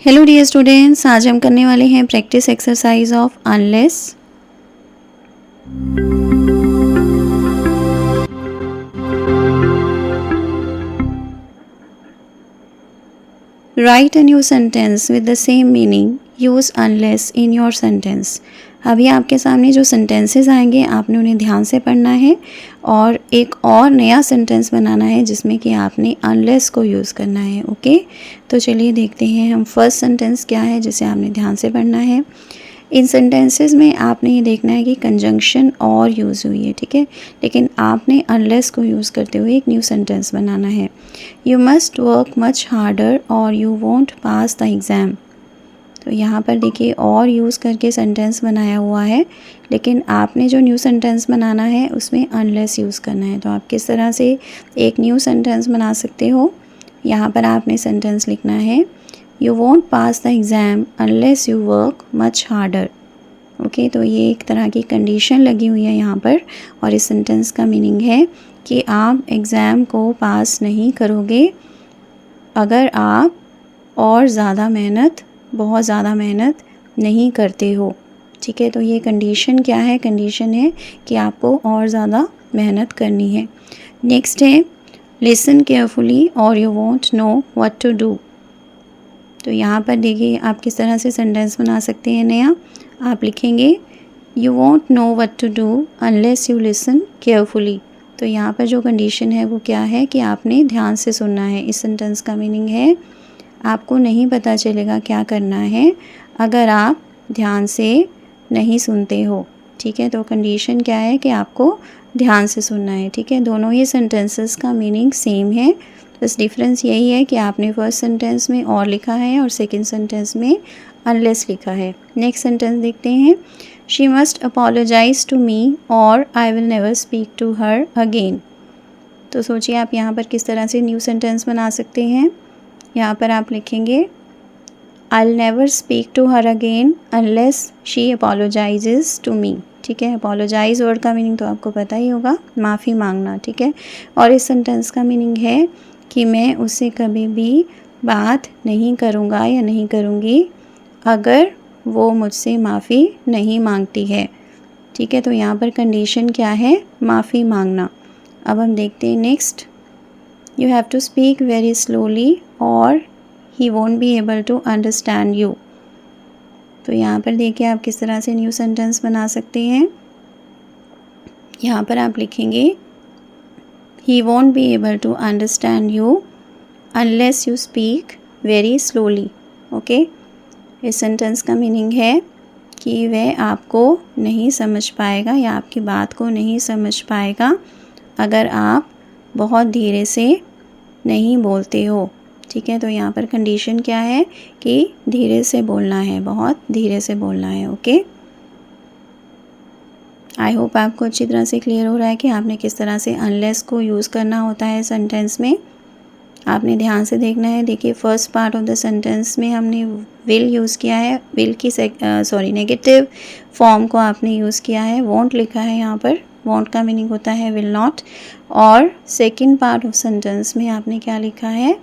Hello dear students, आज हम करने वाले हैं practice exercise of unless. Right a new sentence with the same meaning, use unless in your sentence. अभी आपके सामने जो सेंटेंसेस आएंगे आपने उन्हें ध्यान से पढ़ना है और एक और नया सेंटेंस बनाना है जिसमें कि आपने अनलेस को यूज़ करना है। ओके, तो चलिए देखते हैं हम फर्स्ट सेंटेंस क्या है जिसे आपने ध्यान से पढ़ना है। इन सेंटेंसेस में आपने ये देखना है कि कंजंक्शन और यूज़ हुई है, ठीक है, लेकिन आपने अनलेस को यूज़ करते हुए एक न्यू सेंटेंस बनाना है। You must work much harder और you won't pass the exam. तो यहाँ पर देखिए और यूज़ करके सेंटेंस बनाया हुआ है, लेकिन आपने जो न्यू सेंटेंस बनाना है उसमें अनलेस यूज़ करना है। तो आप किस तरह से एक न्यू सेंटेंस बना सकते हो, यहाँ पर आपने सेंटेंस लिखना है you won't pass the exam unless you work much harder. Okay, तो ये एक तरह की कंडीशन लगी हुई है यहाँ पर और इस सेंटेंस का मीनिंग है कि आप एग्ज़ाम को पास नहीं करोगे अगर आप और ज़्यादा मेहनत, बहुत ज़्यादा मेहनत नहीं करते हो। ठीक है, तो ये कंडीशन क्या है? कंडीशन है कि आपको और ज़्यादा मेहनत करनी है। नेक्स्ट है लिसन केयरफुली और you won't know what to do. तो यहाँ पर देखिए आप किस तरह से सेंटेंस बना सकते हैं नया। आप लिखेंगे you won't know what to do unless you listen carefully. तो यहाँ पर जो कंडीशन है वो क्या है कि आपने ध्यान से सुनना है। इस सेंटेंस का मीनिंग है आपको नहीं पता चलेगा क्या करना है अगर आप ध्यान से नहीं सुनते हो। ठीक है, तो कंडीशन क्या है कि आपको ध्यान से सुनना है। ठीक है, दोनों ही सेंटेंसेस का मीनिंग सेम है, बस डिफरेंस यही है कि आपने फर्स्ट सेंटेंस में और लिखा है और सेकंड सेंटेंस में अनलेस लिखा है। नेक्स्ट सेंटेंस देखते हैं। She must apologise to me और I will never speak to her again. तो सोचिए आप यहाँ पर किस तरह से न्यू सेंटेंस बना सकते हैं। यहाँ पर आप लिखेंगे I'll never speak to her again unless she apologizes to me। ठीक है, अपोलोजाइज वर्ड का मीनिंग तो आपको पता ही होगा, माफ़ी मांगना। ठीक है, और इस सेंटेंस का मीनिंग है कि मैं उससे कभी भी बात नहीं करूँगा या नहीं करूँगी अगर वो मुझसे माफ़ी नहीं मांगती है। ठीक है, तो यहाँ पर कंडीशन क्या है? माफ़ी मांगना। अब हम देखते हैं next. You have to speak very slowly और he won't be able to understand you. तो यहाँ पर देखिए आप किस तरह से न्यू सेंटेंस बना सकते हैं। यहाँ पर आप लिखेंगे he won't be able to understand you unless you speak very slowly. Okay, इस सेंटेंस का मीनिंग है कि वह आपको नहीं समझ पाएगा या आपकी बात को नहीं समझ पाएगा अगर आप बहुत धीरे से नहीं बोलते हो। ठीक है, तो यहाँ पर कंडीशन क्या है कि धीरे से बोलना है, बहुत धीरे से बोलना है। ओके, आई होप आपको अच्छी तरह से क्लियर हो रहा है कि आपने किस तरह से अनलेस को यूज़ करना होता है सेंटेंस में। आपने ध्यान से देखना है। देखिए first part of the sentence में हमने विल यूज़ किया है, विल की नेगेटिव फॉर्म को आपने यूज़ किया है, वॉन्ट लिखा है यहाँ पर। वॉन्ट का मीनिंग होता है विल नॉट। और सेकेंड पार्ट ऑफ सेंटेंस में आपने क्या लिखा है?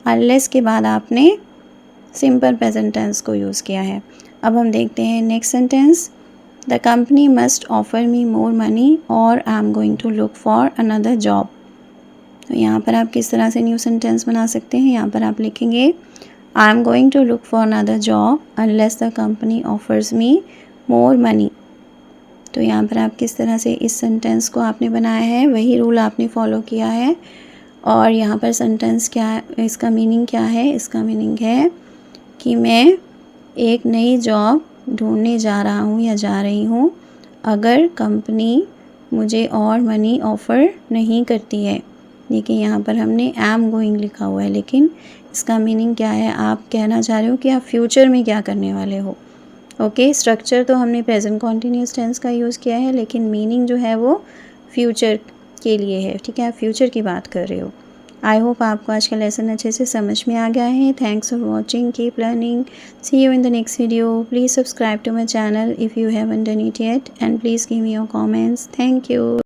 अनलेस के बाद आपने सिंपल प्रेजेंट टेंस को यूज़ किया है। अब हम देखते हैं next sentence. The company must offer me more money और I am going to look for another job. तो यहाँ पर आप किस तरह से न्यू सेंटेंस बना सकते हैं। यहाँ पर आप लिखेंगे I am going to look for another job unless the company offers me more money. तो यहाँ पर आप किस तरह से इस सेंटेंस को आपने बनाया है, वही रूल आपने फॉलो किया है। और यहाँ पर सेंटेंस क्या है, इसका मीनिंग क्या है? इसका मीनिंग है कि मैं एक नई जॉब ढूंढने जा रहा हूँ या जा रही हूँ अगर कंपनी मुझे और मनी ऑफ़र नहीं करती है। देखिए यहाँ पर हमने एम गोइंग लिखा हुआ है, लेकिन इसका मीनिंग क्या है? आप कहना चाह रहे हो कि आप फ्यूचर में क्या करने वाले हो। ओके, स्ट्रक्चर तो हमने प्रेजेंट कॉन्टीन्यूस टेंस का यूज़ किया है, लेकिन मीनिंग जो है वो फ्यूचर के लिए है। ठीक है, आप फ्यूचर की बात कर रहे हो। आई होप आपको आज का लेसन अच्छे से समझ में आ गया है। Thanks for watching, keep learning, see you in the next video. Please subscribe to my channel if you haven't done it yet and please give me your comments. Thank you.